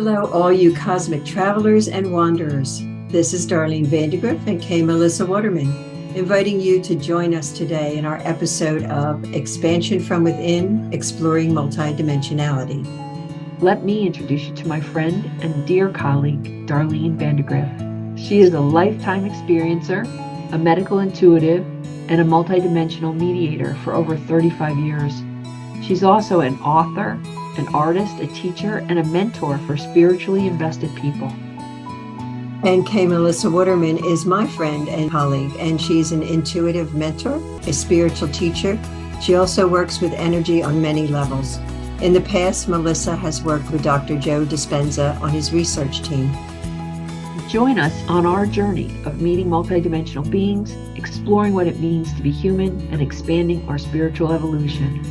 Hello, all you cosmic travelers and wanderers. This is Darlene Van de Grift and K. Melissa Waterman, inviting you to join us today in our episode of Expansion from Within, Exploring Multidimensionality. Let me introduce you to my friend and dear colleague, Darlene Van de Grift. She is a lifetime experiencer, a medical intuitive, and a multidimensional mediator for over 35 years. She's also an author, an artist, a teacher, and a mentor for spiritually invested people. And K. Melissa Waterman is my friend and colleague, and she's an intuitive mentor, a spiritual teacher. She also works with energy on many levels. In the past, Melissa has worked with Dr. Joe Dispenza on his research team. Join us on our journey of meeting multidimensional beings, exploring what it means to be human, and expanding our spiritual evolution.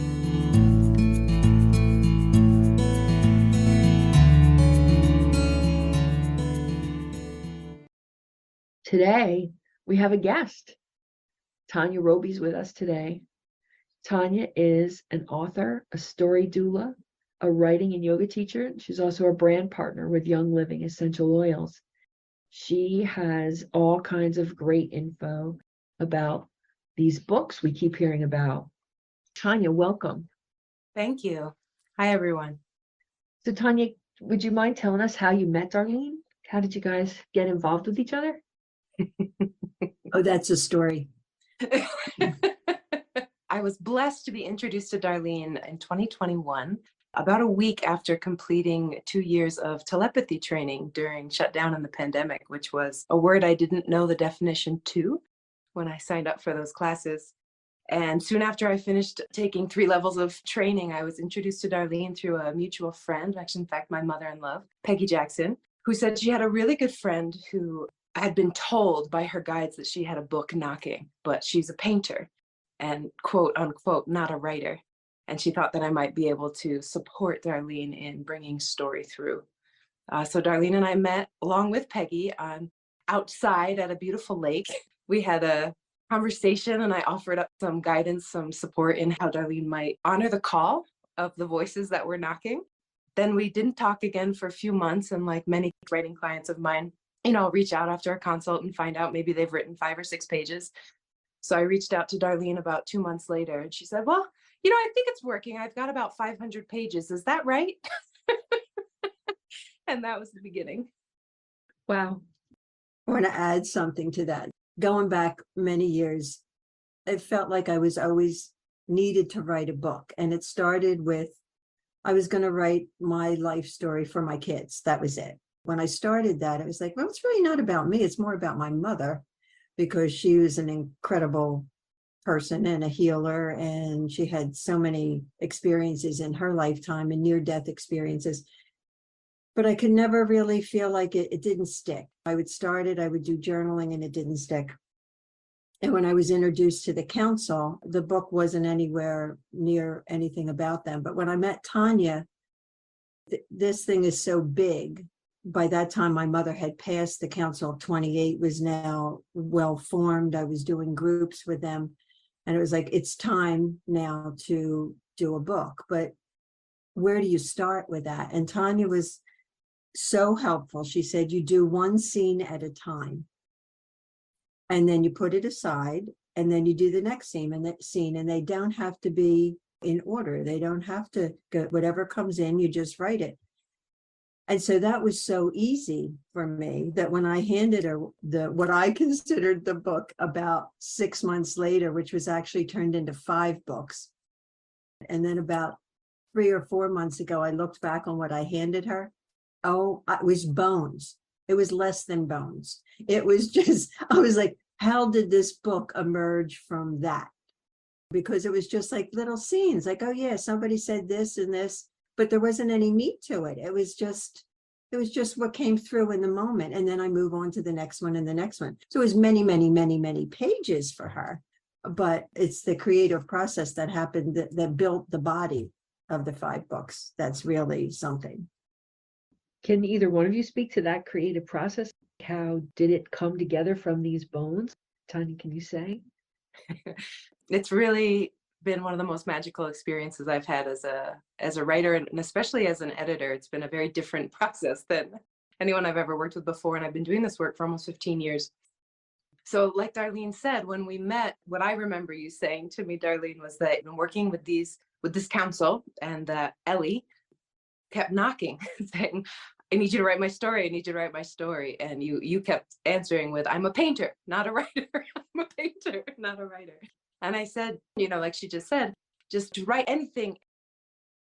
Today, we have a guest. Tanya Robie's with us today. Tanya is an author, a story doula, a writing and yoga teacher. She's also a brand partner with Young Living Essential Oils. She has all kinds of great info about these books we keep hearing about. Tanya, welcome. Thank you. Hi, everyone. So Tanya, would you mind telling us how you met Darlene? How did you guys get involved with each other? Oh, that's a story. I was blessed to be introduced to Darlene in 2021, about a week after completing 2 years of telepathy training during shutdown and the pandemic, which was a word I didn't know the definition to when I signed up for those classes. And soon after I finished taking 3 levels of training, I was introduced to Darlene through a mutual friend, actually, in fact, my mother-in-law, Peggy Jackson, who said she had a really good friend who had been told by her guides that she had a book knocking, but she's a painter and quote unquote, not a writer. And she thought that I might be able to support Darlene in bringing story through. So Darlene and I met along with Peggy outside at a beautiful lake. We had a conversation and I offered up some guidance, some support in how Darlene might honor the call of the voices that were knocking. Then we didn't talk again for a few months, and like many writing clients of mine, I'll reach out after a consult and find out maybe they've written 5 or 6 pages. So I reached out to Darlene about 2 months later and she said, well, I think it's working. I've got about 500 pages. Is that right? And that was the beginning. Wow. I want to add something to that. Going back many years, it felt like I was always needed to write a book. And it started with, I was going to write my life story for my kids. That was it. When I started that, it was like, well, it's really not about me. It's more about my mother, because she was an incredible person and a healer. And she had so many experiences in her lifetime and near-death experiences. But I could never really feel like it didn't stick. I would start it, I would do journaling, and it didn't stick. And when I was introduced to the council, the book wasn't anywhere near anything about them. But when I met Tanya, this thing is so big. By that time, my mother had passed. The Council of 28 was now well formed. I was doing groups with them. And it was like, it's time now to do a book. But where do you start with that? And Tanya was so helpful. She said, you do one scene at a time. And then you put it aside. And then you do the next scene. And they don't have to be in order. They don't have to go, whatever comes in, you just write it. And so that was so easy for me that when I handed her what I considered the book about 6 months later, which was actually turned into 5 books. And then about 3 or 4 months ago, I looked back on what I handed her. Oh, it was bones. It was less than bones. It was just, I was like, how did this book emerge from that? Because it was just like little scenes, like, oh yeah, somebody said this and this. But there wasn't any meat to it. It was just what came through in the moment. And then I move on to the next one and the next one. So it was many, many, many, many pages for her. But it's the creative process that happened that built the body of the 5 books. That's really something. Can either one of you speak to that creative process? How did it come together from these bones? Tanya, can you say? It's really been one of the most magical experiences I've had as a writer and especially as an editor. It's been a very different process than anyone I've ever worked with before. And I've been doing this work for almost 15 years. So like Darlene said, when we met, what I remember you saying to me, Darlene, was that you've been working with this council, and that Ellie kept knocking saying, I need you to write my story. I need you to write my story. And you kept answering with, I'm a painter, not a writer. I'm a painter, not a writer. And I said, like she just said, just write anything.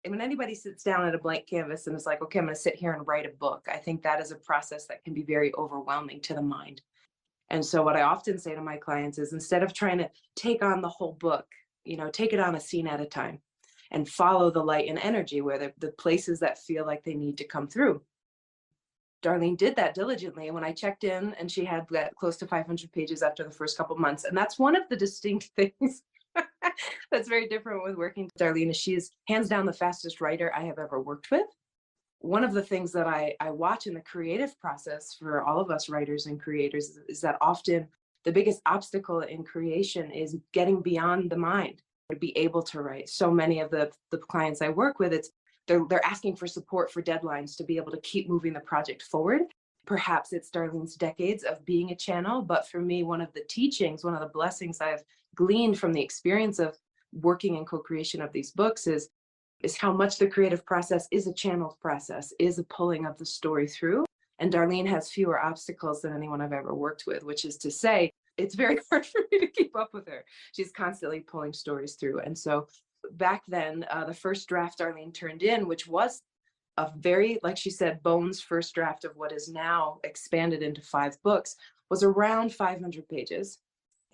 And when anybody sits down at a blank canvas and is like, okay, I'm going to sit here and write a book, I think that is a process that can be very overwhelming to the mind. And so what I often say to my clients is, instead of trying to take on the whole book, take it on a scene at a time and follow the light and energy where the places that feel like they need to come through. Darlene did that diligently. And when I checked in, and she had that close to 500 pages after the first couple of months. And that's one of the distinct things that's very different with working with Darlene, is she is hands down the fastest writer I have ever worked with. One of the things that I watch in the creative process for all of us writers and creators is that often the biggest obstacle in creation is getting beyond the mind to be able to write. So many of the clients I work with, they're asking for support for deadlines to be able to keep moving the project forward. Perhaps it's Darlene's decades of being a channel, but for me, one of the teachings, one of the blessings I've gleaned from the experience of working in co-creation of these books is how much the creative process is a channel process, is a pulling of the story through. And Darlene has fewer obstacles than anyone I've ever worked with, which is to say, it's very hard for me to keep up with her. She's constantly pulling stories through. And so back then, the first draft Darlene turned in, which was a very, like she said, bones first draft of what is now expanded into 5 books, was around 500 pages.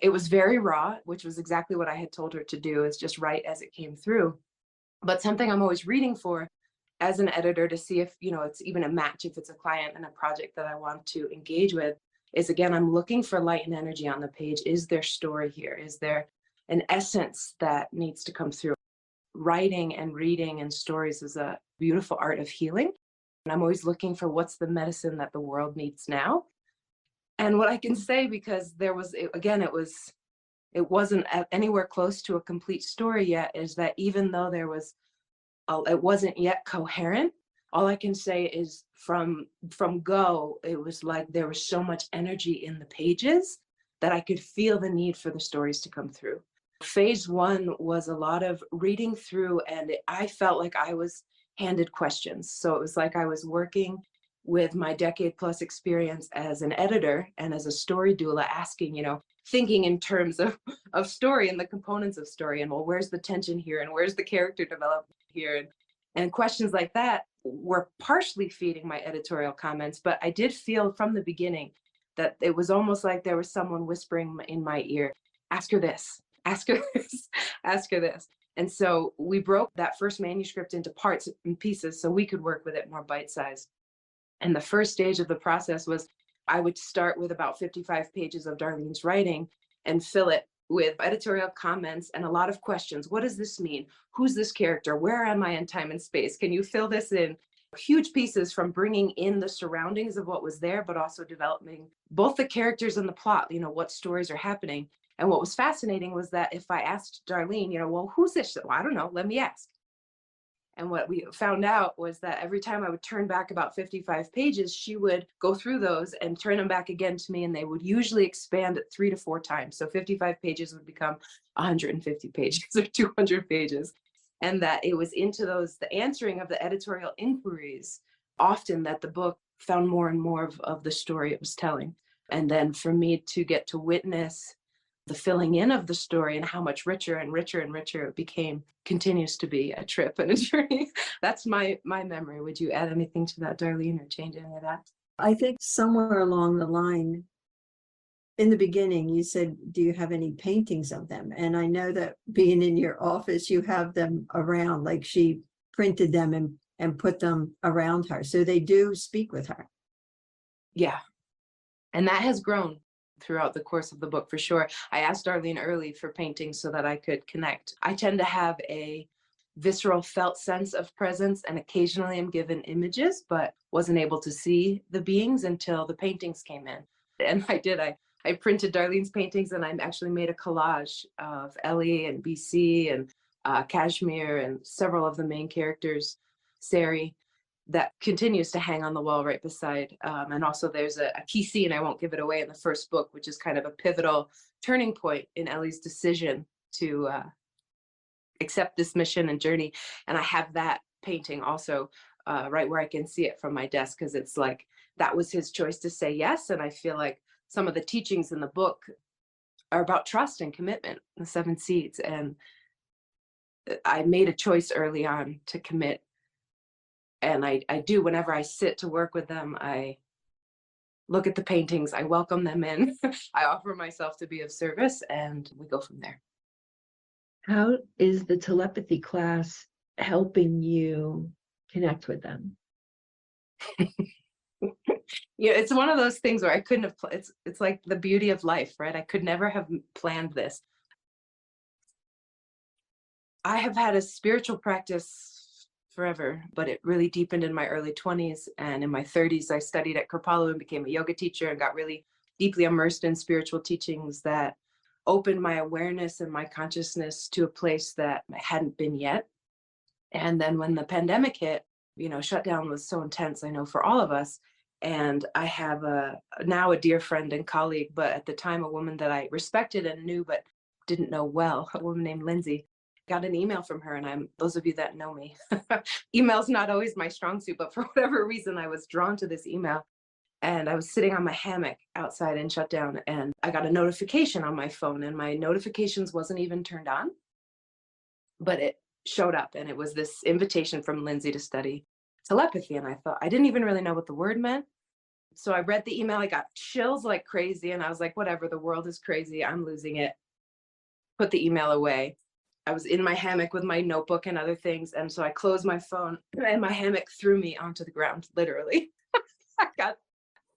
It was very raw, which was exactly what I had told her to do, is just write as it came through. But something I'm always reading for as an editor to see if, it's even a match, if it's a client and a project that I want to engage with, is again, I'm looking for light and energy on the page. Is there story here? Is there an essence that needs to come through? Writing and reading and stories is a beautiful art of healing. And I'm always looking for what's the medicine that the world needs now. And what I can say, because it wasn't anywhere close to a complete story yet, is that even though it wasn't yet coherent, all I can say is from go, it was like there was so much energy in the pages that I could feel the need for the stories to come through. Phase 1 was a lot of reading through, and I felt like I was handed questions. So it was like I was working with my decade plus experience as an editor and as a story doula, asking, thinking in terms of story and the components of story, and well, where's the tension here, and where's the character development here, and questions like that were partially feeding my editorial comments. But I did feel from the beginning that it was almost like there was someone whispering in my ear, ask her this, ask her this, ask her this. And so we broke that first manuscript into parts and pieces so we could work with it more bite-sized. And the first stage of the process was I would start with about 55 pages of Darlene's writing and fill it with editorial comments and a lot of questions. What does this mean? Who's this character? Where am I in time and space? Can you fill this in? Huge pieces from bringing in the surroundings of what was there, but also developing both the characters and the plot, what stories are happening. And what was fascinating was that if I asked Darlene, well, who's this? Well, I don't know, let me ask. And what we found out was that every time I would turn back about 55 pages, she would go through those and turn them back again to me. And they would usually expand it 3 to 4 times. So 55 pages would become 150 pages or 200 pages. And that it was into the answering of the editorial inquiries, often that the book found more and more of the story it was telling. And then for me to get to witness the filling in of the story and how much richer and richer and richer it became continues to be a trip and a journey. That's my memory. Would you add anything to that, Darlene, or change any of that? I think somewhere along the line, in the beginning, you said, do you have any paintings of them? And I know that being in your office, you have them around, like she printed them and put them around her. So they do speak with her. Yeah. And that has grown throughout the course of the book, for sure. I asked Darlene early for paintings so that I could connect. I tend to have a visceral felt sense of presence, and occasionally I'm given images, but wasn't able to see the beings until the paintings came in. And I I printed Darlene's paintings, and I actually made a collage of Ellie and BC and Kashmir and several of the main characters, Sari, that continues to hang on the wall right beside. And also there's a key scene, I won't give it away, in the first book, which is kind of a pivotal turning point in Ellie's decision to accept this mission and journey. And I have that painting also right where I can see it from my desk, because it's like, that was his choice to say yes. And I feel like some of the teachings in the book are about trust and commitment, the 7 seeds. And I made a choice early on to commit. And I do, whenever I sit to work with them, I look at the paintings, I welcome them in, I offer myself to be of service, and we go from there. How is the telepathy class helping you connect with them? Yeah, it's one of those things where I couldn't have, it's like the beauty of life, right? I could never have planned this. I have had a spiritual practice forever, but it really deepened in my early 20s. And in my 30s, I studied at Kripalu and became a yoga teacher and got really deeply immersed in spiritual teachings that opened my awareness and my consciousness to a place that I hadn't been yet. And then when the pandemic hit, shutdown was so intense, I know, for all of us. And I have now a dear friend and colleague, but at the time a woman that I respected and knew but didn't know well, a woman named Lindsay. Got an email from her, and those of you that know me, email's not always my strong suit, but for whatever reason, I was drawn to this email. And I was sitting on my hammock outside in shutdown, and I got a notification on my phone, and my notifications wasn't even turned on, but it showed up, and it was this invitation from Lindsay to study telepathy. And I thought, I didn't even really know what the word meant. So I read the email, I got chills like crazy, and I was like, whatever, the world is crazy, I'm losing it. Put the email away. I was in my hammock with my notebook and other things. And so I closed my phone, and my hammock threw me onto the ground, literally. I got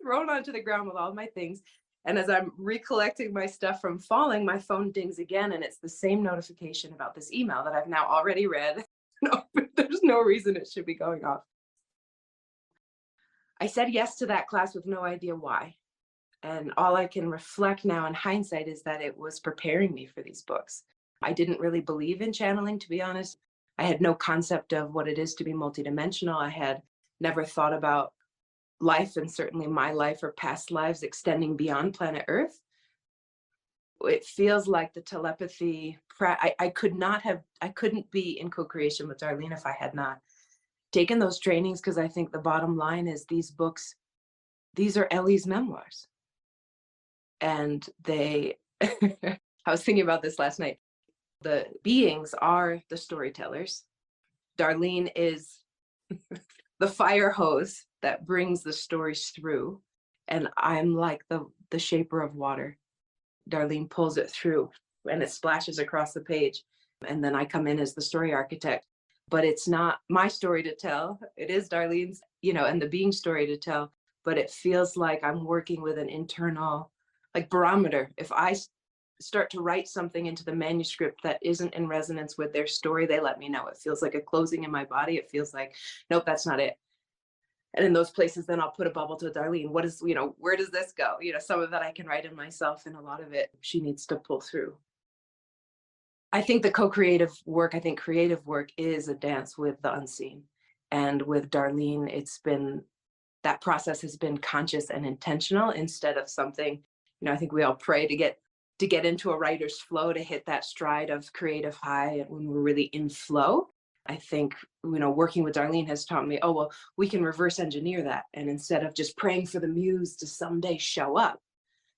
thrown onto the ground with all my things. And as I'm recollecting my stuff from falling, my phone dings again. And it's the same notification about this email that I've now already read. No, there's no reason it should be going off. I said yes to that class with no idea why. And all I can reflect now in hindsight is that it was preparing me for these books. I didn't really believe in channeling, to be honest. I had no concept of what it is to be multidimensional. I had never thought about life, and certainly my life or past lives, extending beyond planet Earth. It feels like the telepathy, I couldn't be in co-creation with Darlene if I had not taken those trainings, because I think the bottom line is these books, these are Ellie's memoirs. And I was thinking about this last night. The beings are the storytellers. Darlene is the fire hose that brings the stories through. And I'm like the shaper of water. Darlene pulls it through and it splashes across the page. And then I come in as the story architect. But it's not my story to tell. It is Darlene's, and the being story to tell. But it feels like I'm working with an internal barometer. If I start to write something into the manuscript that isn't in resonance with their story, they let me know. It feels like a closing in my body. It feels like, nope, that's not it. And in those places, then I'll put a bubble to Darlene. What is, where does this go? Some of that I can write in myself, and a lot of it she needs to pull through. I think creative work is a dance with the unseen. And with Darlene, that process has been conscious and intentional instead of something, I think we all pray to get into a writer's flow, to hit that stride of creative high when we're really in flow. I think, working with Darlene has taught me, we can reverse engineer that. And instead of just praying for the muse to someday show up,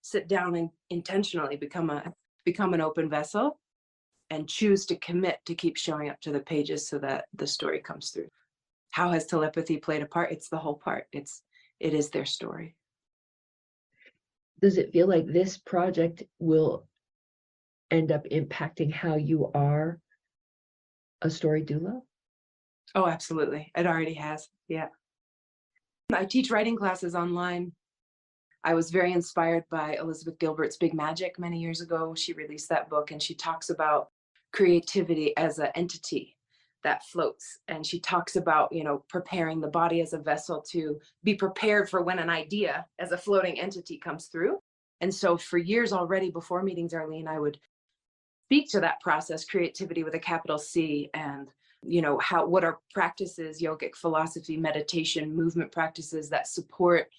sit down and intentionally become an open vessel and choose to commit to keep showing up to the pages so that the story comes through. How has telepathy played a part? It's the whole part. It is their story. Does it feel like this project will end up impacting how you are a story doula? Oh, absolutely. It already has. Yeah. I teach writing classes online. I was very inspired by Elizabeth Gilbert's Big Magic many years ago. She released that book, and she talks about creativity as an entity that floats. And she talks about, preparing the body as a vessel to be prepared for when an idea as a floating entity comes through. And so for years already before meeting Darlene, I would speak to that process, creativity with a capital C, and what are practices, yogic philosophy, meditation, movement practices that support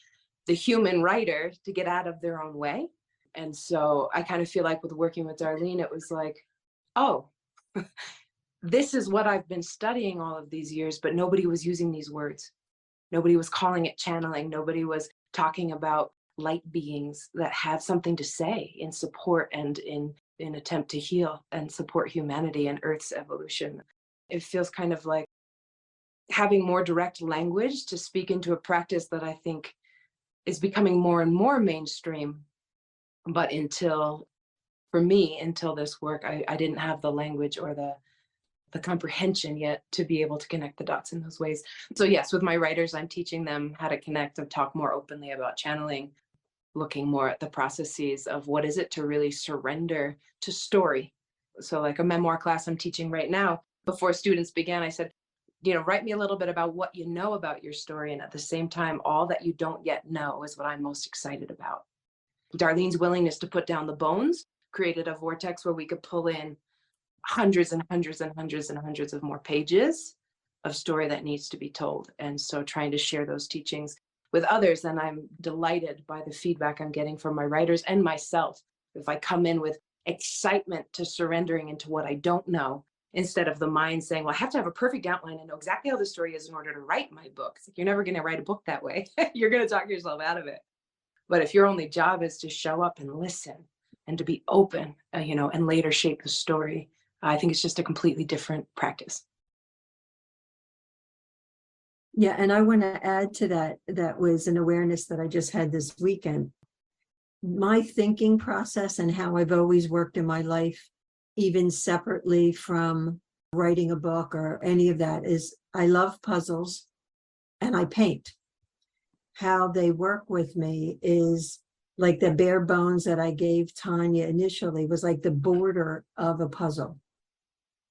the human writer to get out of their own way. And so I kind of feel like with working with Darlene, it was like, oh, this is what I've been studying all of these years, but nobody was using these words. Nobody was calling it channeling. Nobody was talking about light beings that have something to say in support and in attempt to heal and support humanity and Earth's evolution. It feels kind of like having more direct language to speak into a practice that I think is becoming more and more mainstream. But until this work, I didn't have the language or the comprehension yet to be able to connect the dots in those ways. So yes, with my writers, I'm teaching them how to connect and talk more openly about channeling, looking more at the processes of what is it to really surrender to story. So like a memoir class I'm teaching right now, before students began, I said, write me a little bit about what you know about your story. And at the same time, all that you don't yet know is what I'm most excited about. Darlene's willingness to put down the bones created a vortex where we could pull in hundreds and hundreds and hundreds and hundreds of more pages of story that needs to be told. And so trying to share those teachings with others, and I'm delighted by the feedback I'm getting from my writers and myself. If I come in with excitement to surrendering into what I don't know, instead of the mind saying, well, I have to have a perfect outline and know exactly how the story is in order to write my book. It's like, you're never going to write a book that way. You're going to talk yourself out of it. But if your only job is to show up and listen and to be open, and later shape the story, I think it's just a completely different practice. Yeah, and I want to add to that, that was an awareness that I just had this weekend. My thinking process and how I've always worked in my life, even separately from writing a book or any of that, is I love puzzles and I paint. How they work with me is like the bare bones that I gave Tanya initially was like the border of a puzzle.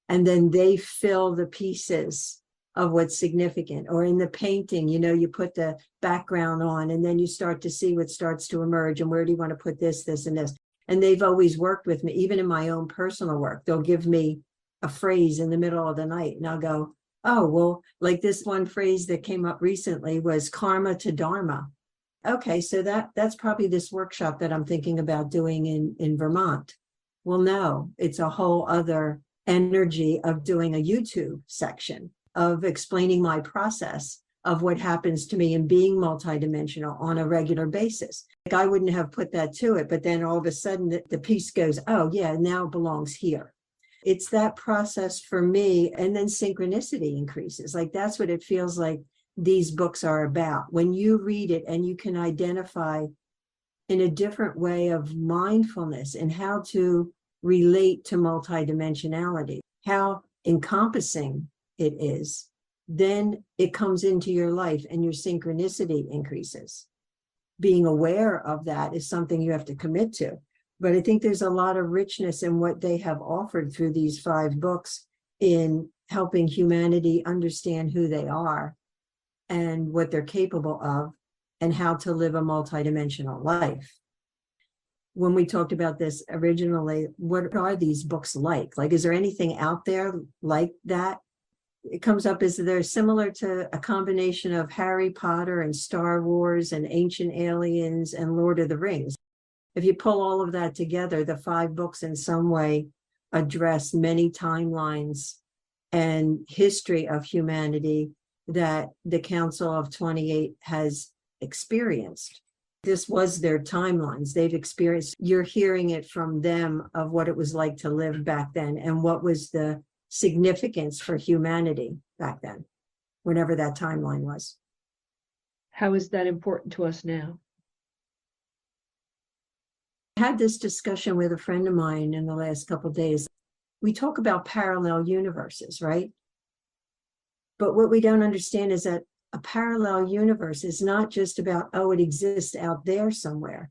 And then they fill the pieces of what's significant. Or in the painting, you put the background on and then you start to see what starts to emerge and where do you want to put this, this, and this. And they've always worked with me, even in my own personal work. They'll give me a phrase in the middle of the night and I'll go, oh, well, like this one phrase that came up recently was karma to dharma. Okay, so that's probably this workshop that I'm thinking about doing in Vermont. Well, no, it's a whole other energy of doing a YouTube section of explaining my process of what happens to me and being multidimensional on a regular basis. Like I wouldn't have put that to it, but then all of a sudden the piece goes, oh yeah, now it belongs here. It's that process for me. And then synchronicity increases. Like that's what it feels like these books are about. When you read it and you can identify in a different way of mindfulness and how to relate to multidimensionality, how encompassing it is, then it comes into your life and your synchronicity increases. Being aware of that is something you have to commit to. But I think there's a lot of richness in what they have offered through these 5 books in helping humanity understand who they are and what they're capable of and how to live a multidimensional life. When we talked about this originally, what are these books like? Like, is there anything out there like that? It comes up as they're similar to a combination of Harry Potter and Star Wars and Ancient Aliens and Lord of the Rings. If you pull all of that together, the 5 books in some way address many timelines and history of humanity that the Council of 28 has experienced. This was their timelines. They've experienced, you're hearing it from them of what it was like to live back then and what was the significance for humanity back then, whenever that timeline was. How is that important to us now? I had this discussion with a friend of mine in the last couple of days. We talk about parallel universes, right? But what we don't understand is that a parallel universe is not just about, oh, it exists out there somewhere.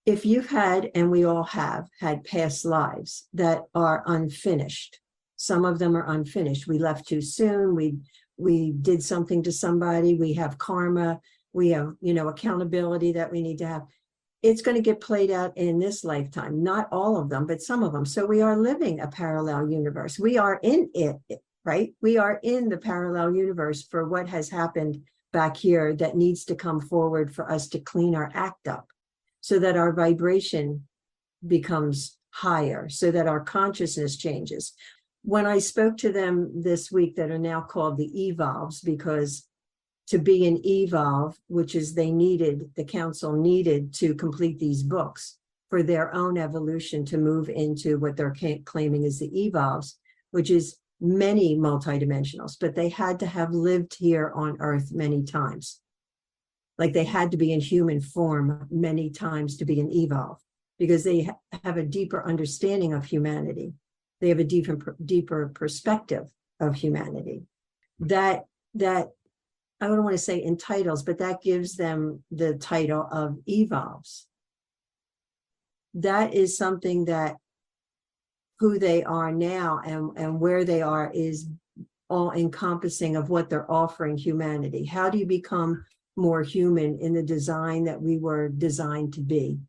If you've had, and we all have, had past lives that are unfinished, some of them are unfinished. We left too soon. We did something to somebody. We have karma. We have, accountability that we need to have. it's going to get played out in this lifetime, not all of them, but some of them. So we are living a parallel universe. We are in it, right? We are in the parallel universe for what has happened back here that needs to come forward for us to clean our act up so that our vibration becomes higher, so that our consciousness changes. When I spoke to them this week, that are now called the evolves, because to be an evolve, which is the council needed to complete these books for their own evolution to move into what they're claiming is the evolves, which is many multidimensionals, but they had to have lived here on Earth many times. Like they had to be in human form many times to be an evolve, because they have a deeper understanding of humanity. They have a deeper perspective of humanity. That I don't want to say entitles, but that gives them the title of evolves. That is something that who they are now and where they are is all encompassing of what they're offering humanity. How do you become more human in the design that we were designed to be?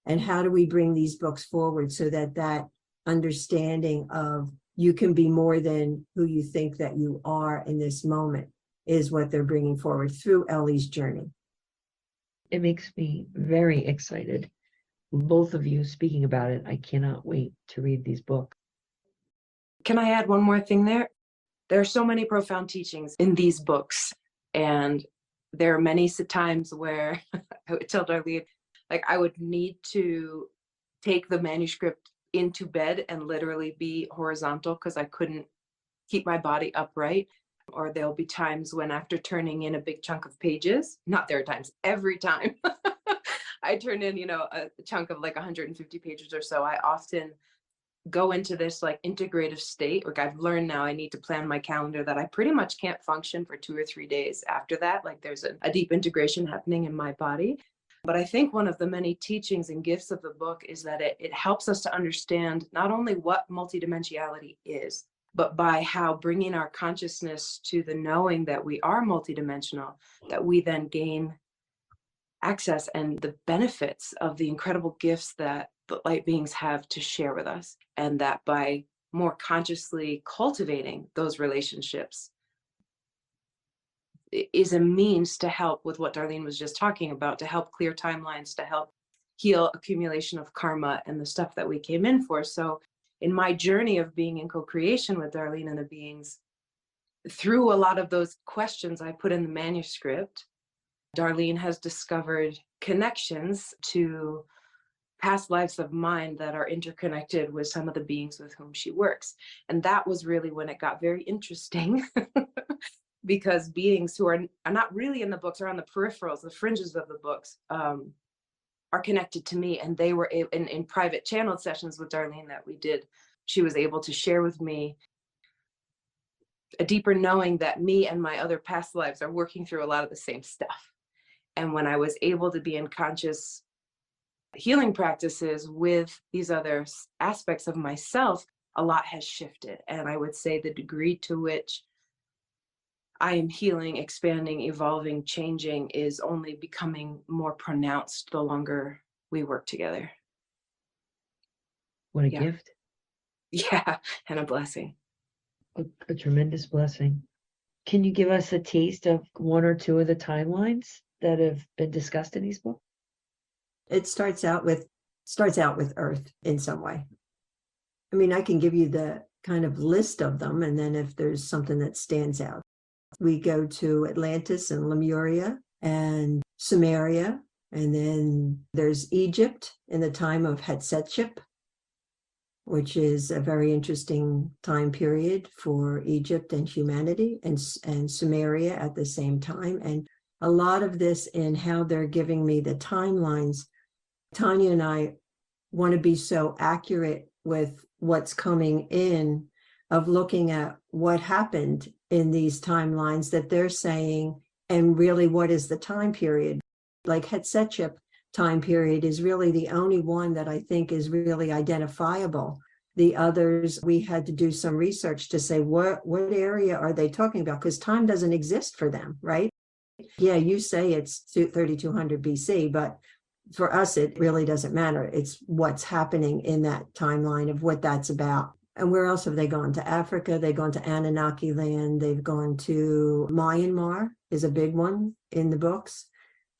And how do we bring these books forward so that that understanding of you can be more than who you think that you are in this moment is what they're bringing forward through Ellie's journey. It makes me very excited. Both of you speaking about it, I cannot wait to read these books. Can I add one more thing there? There are so many profound teachings in these books. And there are many times where I would tell Darlene, like I would need to take the manuscript into bed and literally be horizontal because I couldn't keep my body upright. Or there'll be times when after turning in a big chunk of pages, not there are times, every time I turn in, a chunk of like 150 pages or so, I often go into this like integrative state. Like I've learned now I need to plan my calendar that I pretty much can't function for 2 or 3 days after that. Like there's a deep integration happening in my body. But I think one of the many teachings and gifts of the book is that it helps us to understand not only what multidimensionality is, but by how bringing our consciousness to the knowing that we are multidimensional, that we then gain access and the benefits of the incredible gifts that the light beings have to share with us. And that by more consciously cultivating those relationships is a means to help with what Darlene was just talking about, to help clear timelines, to help heal accumulation of karma and the stuff that we came in for. So in my journey of being in co-creation with Darlene and the beings, through a lot of those questions I put in the manuscript, Darlene has discovered connections to past lives of mine that are interconnected with some of the beings with whom she works. And that was really when it got very interesting because beings who are not really in the books, are on the peripherals, the fringes of the books, are connected to me. And they were in private channeled sessions with Darlene that we did. She was able to share with me a deeper knowing that me and my other past lives are working through a lot of the same stuff. And when I was able to be in conscious healing practices with these other aspects of myself, a lot has shifted. And I would say the degree to which I am healing, expanding, evolving, changing is only becoming more pronounced the longer we work together. What a Yeah. gift. Yeah, and a blessing. A tremendous blessing. Can you give us a taste of 1 or 2 of the timelines that have been discussed in these books? It starts out with Earth in some way. I mean, I can give you the kind of list of them, and then if there's something that stands out. We go to Atlantis and Lemuria and Sumeria, and then there's Egypt in the time of Hatshepsut, which is a very interesting time period for Egypt and humanity, and Sumeria at the same time. And a lot of this in how they're giving me the timelines. Tanya and I want to be so accurate with what's coming in, of looking at what happened in these timelines that they're saying, and really what is the time period. Like Hatshepsut time period is really the only one that I think is really identifiable. The others, we had to do some research to say, what area are they talking about? Because time doesn't exist for them, right? Yeah, you say it's 3200 BC, but for us, it really doesn't matter. It's what's happening in that timeline of what that's about. And where else have they gone? To Africa, they've gone to Anunnaki land, they've gone to Myanmar is a big one in the books.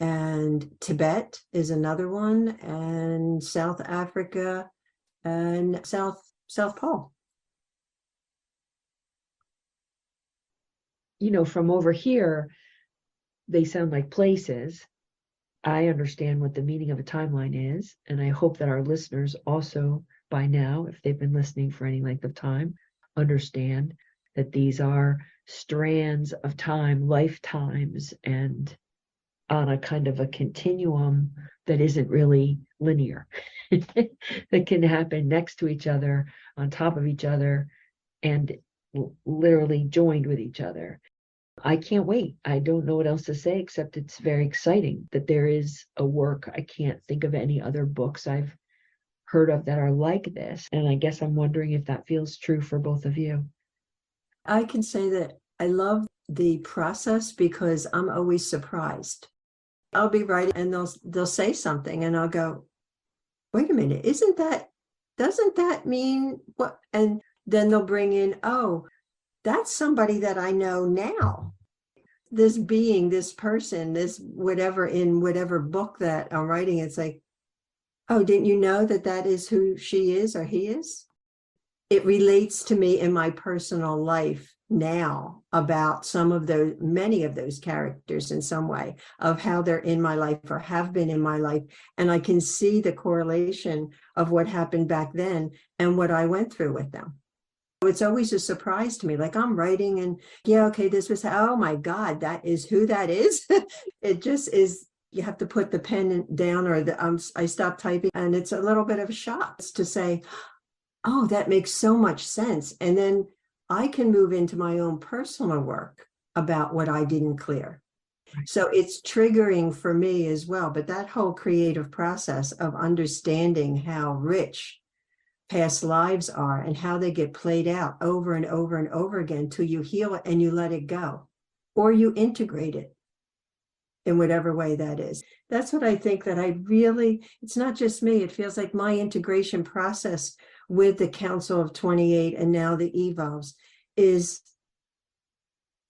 And Tibet is another one, and South Africa and South Pole. You know, from over here, they sound like places. I understand what the meaning of a timeline is, and I hope that our listeners also, by now, if they've been listening for any length of time, understand that these are strands of time, lifetimes, and on a kind of a continuum that isn't really linear, that can happen next to each other, on top of each other, and literally joined with each other. I can't wait. I don't know what else to say, except it's very exciting that there is a work. I can't think of any other books I've heard of that are like this. And I guess I'm wondering if that feels true for both of you. I can say that I love the process because I'm always surprised. I'll be writing and they'll say something and I'll go, wait a minute, doesn't that mean what? And then they'll bring in, oh, that's somebody that I know now. This being, this person, this whatever in whatever book that I'm writing, it's like, oh, didn't you know that is who she is or he is? It relates to me in my personal life now about many of those characters in some way of how they're in my life or have been in my life. And I can see the correlation of what happened back then and what I went through with them. It's always a surprise to me. Like I'm writing and yeah, okay, this was, oh my God, that is who that is. It just is. You have to put the pen down or I stop typing and it's a little bit of a shock to say, oh, that makes so much sense. And then I can move into my own personal work about what I didn't clear. So it's triggering for me as well. But that whole creative process of understanding how rich past lives are and how they get played out over and over and over again till you heal it and you let it go, or you integrate it in whatever way that is. That's what I think that it's not just me. It feels like my integration process with the Council of 28 and now the evolves is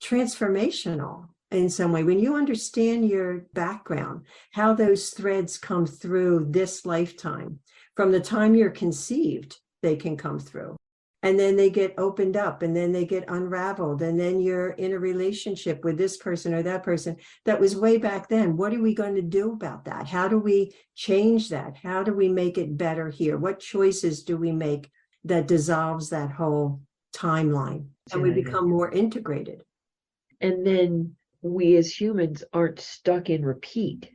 transformational in some way. When you understand your background, how those threads come through this lifetime, from the time you're conceived, they can come through. And then they get opened up and then they get unraveled. And then you're in a relationship with this person or that person that was way back then. What are we going to do about that? How do we change that? How do we make it better here? What choices do we make that dissolves that whole timeline? And we become more integrated. And then we as humans aren't stuck in repeat,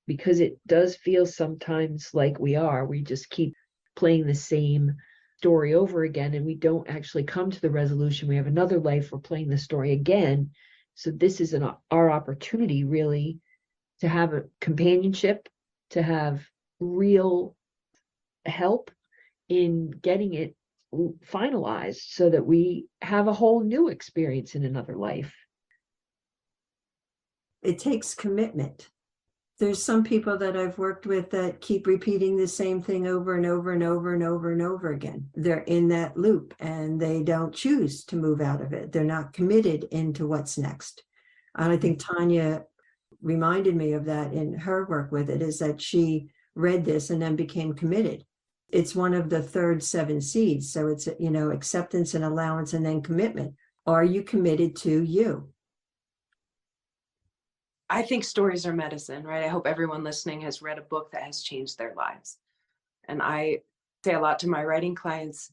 because it does feel sometimes like we just keep playing the same story over again, and we don't actually come to the resolution. We have another life, we're playing the story again. So this is our opportunity really to have a companionship, to have real help in getting it finalized so that we have a whole new experience in another life. It takes commitment. There's some people that I've worked with that keep repeating the same thing over and over and over and over and over again. They're in that loop and they don't choose to move out of it. They're not committed into what's next. And I think Tanya reminded me of that in her work with it, is that she read this and then became committed. It's one of the third 7 seeds. So it's, acceptance and allowance and then commitment. Are you committed to you? I think stories are medicine, right? I hope everyone listening has read a book that has changed their lives. And I say a lot to my writing clients,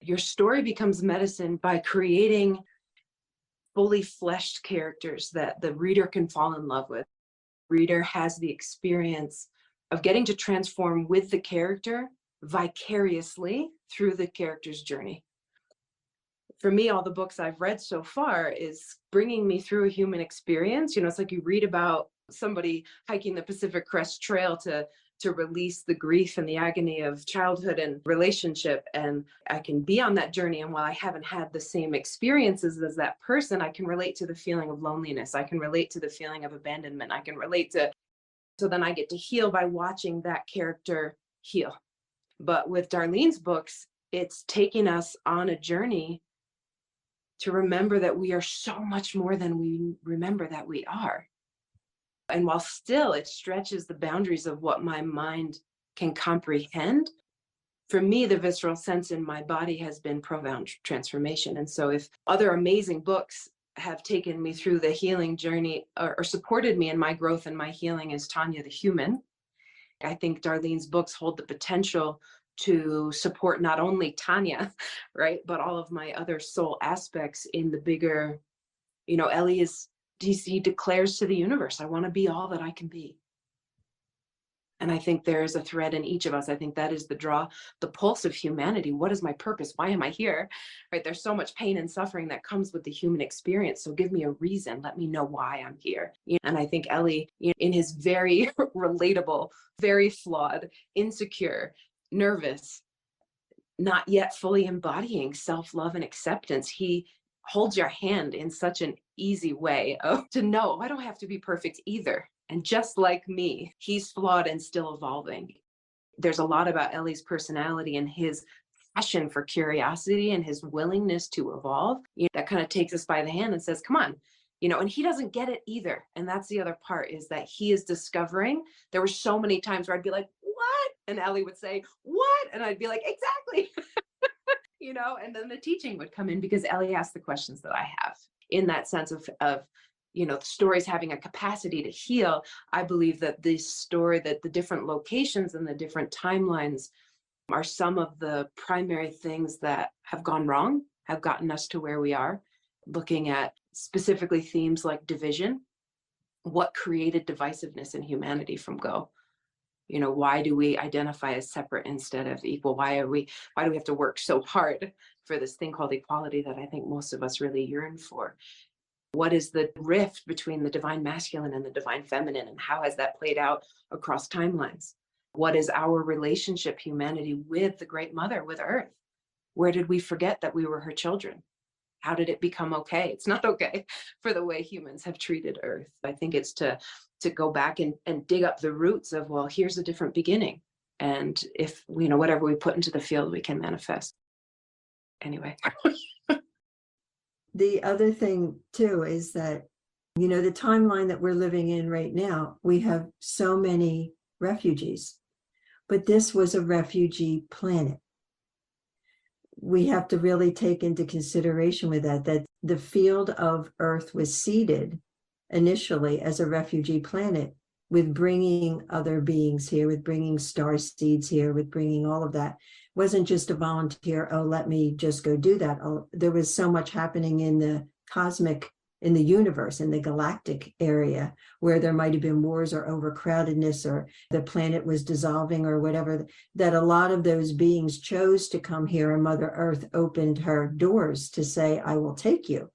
your story becomes medicine by creating fully fleshed characters that the reader can fall in love with. Reader has the experience of getting to transform with the character vicariously through the character's journey. For me, all the books I've read so far is bringing me through a human experience. It's like you read about somebody hiking the Pacific Crest Trail to release the grief and the agony of childhood and relationship. And I can be on that journey. And while I haven't had the same experiences as that person, I can relate to the feeling of loneliness. I can relate to the feeling of abandonment. I can relate to So then I get to heal by watching that character heal. But with Darlene's books, it's taking us on a journey to remember that we are so much more than we remember that we are. And while still it stretches the boundaries of what my mind can comprehend, for me, the visceral sense in my body has been profound transformation. And so if other amazing books have taken me through the healing journey or supported me in my growth and my healing as Tanya the human, I think Darlene's books hold the potential to support not only Tanya, right, but all of my other soul aspects in the bigger, Ellie he declares to the universe, I want to be all that I can be. And I think there is a thread in each of us. I think that is the pulse of humanity. What is my purpose? Why am I here? Right? There's so much pain and suffering that comes with the human experience. So give me a reason. Let me know why I'm here. And I think Ellie, in his very relatable, very flawed, insecure, nervous, not yet fully embodying self-love and acceptance, he holds your hand in such an easy way to know, I don't have to be perfect either. And just like me, he's flawed and still evolving. There's a lot about Ellie's personality and his passion for curiosity and his willingness to evolve, that kind of takes us by the hand and says, come on, and he doesn't get it either. And that's the other part, is that he is discovering. There were so many times where I'd be like, what? And Ellie would say, what? And I'd be like, exactly. And then the teaching would come in because Ellie asked the questions that I have, in that sense of the stories having a capacity to heal. I believe that this story, that the different locations and the different timelines are some of the primary things that have gone wrong, have gotten us to where we are, looking at specifically themes like division. What created divisiveness in humanity from go? Why do we identify as separate instead of equal? Why do we have to work so hard for this thing called equality that I think most of us really yearn for? What is the rift between the divine masculine and the divine feminine, and how has that played out across timelines? What is our relationship, humanity, with the Great Mother, with Earth? Where did we forget that we were her children? How did it become okay? It's not okay for the way humans have treated Earth. I think it's to go back and dig up the roots of, well, here's a different beginning. And if, whatever we put into the field, we can manifest. Anyway. The other thing too is that, the timeline that we're living in right now, we have so many refugees, but this was a refugee planet. We have to really take into consideration with that the field of Earth was seeded initially as a refugee planet, with bringing other beings here, with bringing star seeds here, with bringing all of that. It wasn't just a volunteer, let me just go do that. There was so much happening in the cosmic, in the universe, in the galactic area, where there might have been wars or overcrowdedness, or the planet was dissolving or whatever, that a lot of those beings chose to come here, and Mother Earth opened her doors to say, I will take you.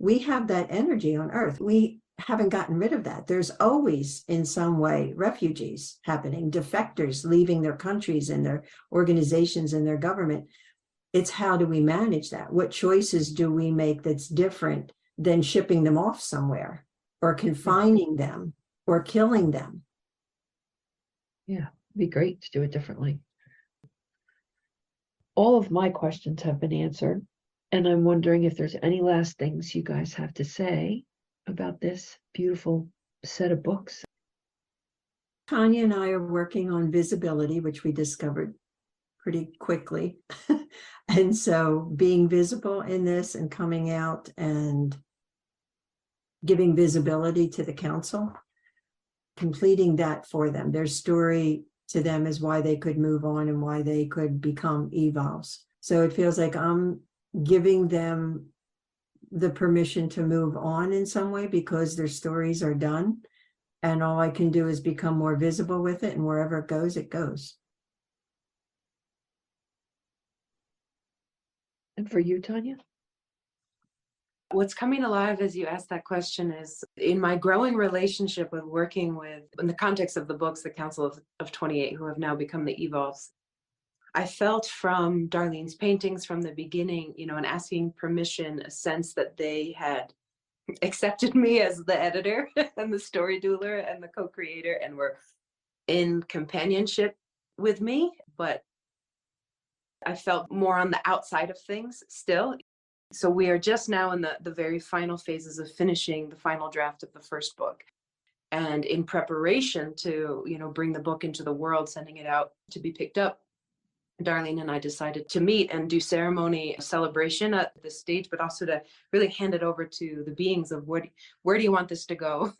We have that energy on Earth. We haven't gotten rid of that. There's always, in some way, refugees happening, defectors leaving their countries and their organizations and their government. It's how do we manage that? What choices do we make that's different than shipping them off somewhere, or confining them, or killing them? Yeah, it'd be great to do it differently. All of my questions have been answered, and I'm wondering if there's any last things you guys have to say about this beautiful set of books. Tanya and I are working on visibility, which we discovered pretty quickly. And so being visible in this and coming out and giving visibility to the council, completing that for them. Their story to them is why they could move on and why they could become evolves. So it feels like I'm giving them the permission to move on in some way, because their stories are done, and all I can do is become more visible with it, and wherever it goes, it goes. And for you, Tanya? What's coming alive as you ask that question is, in my growing relationship with working with, in the context of the books, the Council of 28, who have now become the Evolves, I felt from Darlene's paintings from the beginning, and asking permission, a sense that they had accepted me as the editor and the story doula and the co-creator, and were in companionship with me. But I felt more on the outside of things still. So we are just now in the very final phases of finishing the final draft of the first book. And in preparation to, bring the book into the world, sending it out to be picked up, Darlene and I decided to meet and do ceremony celebration at this stage, but also to really hand it over to the beings of where do you want this to go?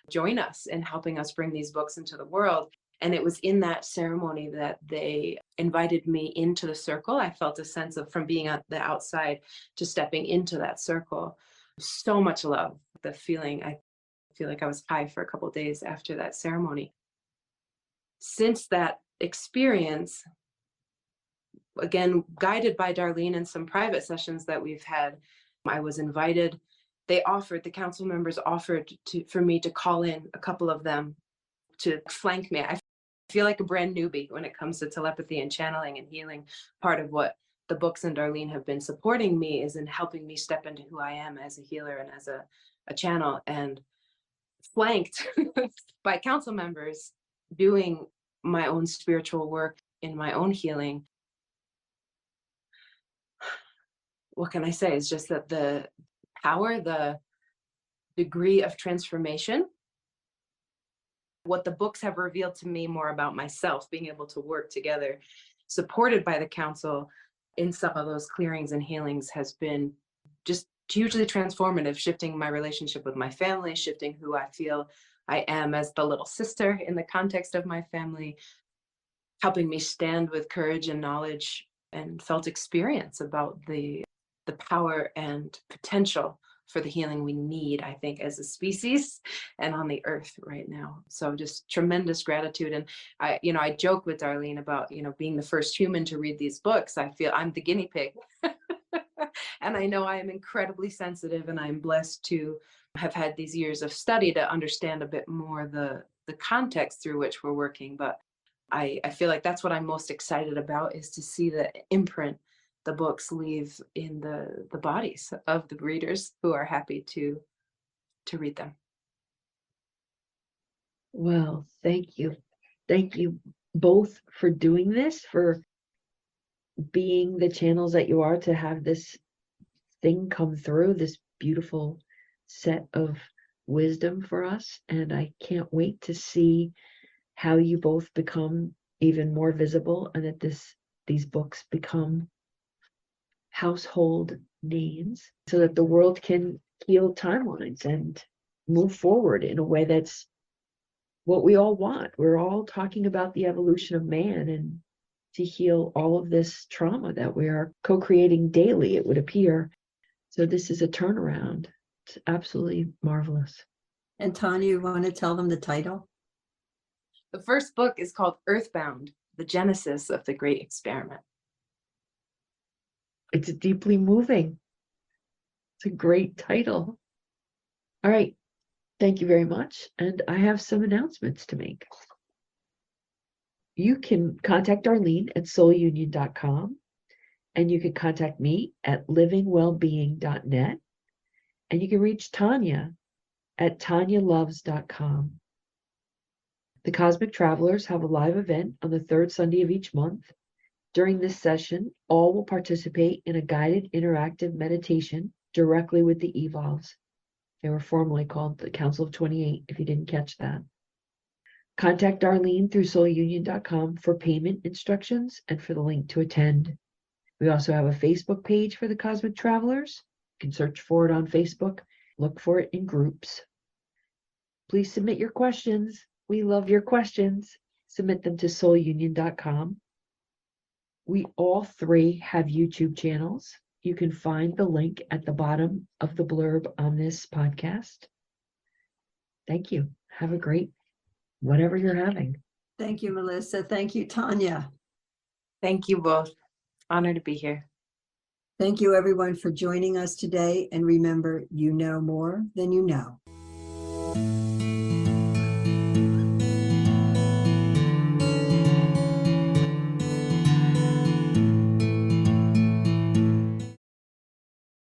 Join us in helping us bring these books into the world. And it was in that ceremony that they invited me into the circle. I felt a sense of, from being at the outside to stepping into that circle, so much love, the feeling. I feel like I was high for a couple of days after that ceremony. Since that experience, again, guided by Darlene in some private sessions that we've had, I was invited. The council members offered for me to call in a couple of them to flank me. I feel like a brand newbie when it comes to telepathy and channeling and healing. Part of what the books and Darlene have been supporting me is in helping me step into who I am as a healer and as a channel, and flanked by council members doing my own spiritual work in my own healing. What can I say? It's just that the power, the degree of transformation, what the books have revealed to me more about myself, being able to work together, supported by the council in some of those clearings and healings, has been just hugely transformative, shifting my relationship with my family, shifting who I feel I am as the little sister in the context of my family, helping me stand with courage and knowledge and felt experience about the power and potential for the healing we need, I think, as a species and on the earth right now. So just tremendous gratitude. And I joke with Darlene about, being the first human to read these books. I feel I'm the guinea pig. And I know I am incredibly sensitive, and I'm blessed to have had these years of study to understand a bit more the context through which we're working. But I feel like that's what I'm most excited about, is to see the imprint the books leave in the bodies of the readers who are happy to read them. Well, thank you. Thank you both for doing this, for being the channels that you are, to have this thing come through, this beautiful set of wisdom for us. And I can't wait to see how you both become even more visible, and that these books become household names, so that the world can heal timelines and move forward in a way that's what we all want. We're all talking about the evolution of man, and to heal all of this trauma that we are co-creating daily, it would appear. So this is a turnaround. It's absolutely marvelous. And Tanya, you want to tell them the title? The first book is called EarthBound, The Genesis of the Great Experiment. It's deeply moving. It's a great title. All right. Thank you very much. And I have some announcements to make. You can contact Darlene at soulunion.com, and you can contact me at livingwellbeing.net, and you can reach Tanya at tanyaloves.com. The Cosmic Travelers have a live event on the third Sunday of each month. During this session, all will participate in a guided interactive meditation directly with the Evolves. They were formerly called the Council of 28, if you didn't catch that. Contact Darlene through soulunion.com for payment instructions and for the link to attend. We also have a Facebook page for the Cosmic Travelers. You can search for it on Facebook. Look for it in groups. Please submit your questions. We love your questions. Submit them to soulunion.com. We all three have YouTube channels. You can find the link at the bottom of the blurb on this podcast. Thank you. Have a great whatever you're having. Thank you, Melissa. Thank you, Tanya. Thank you both. Honored to be here. Thank you, everyone, for joining us today. And remember, you know more than you know.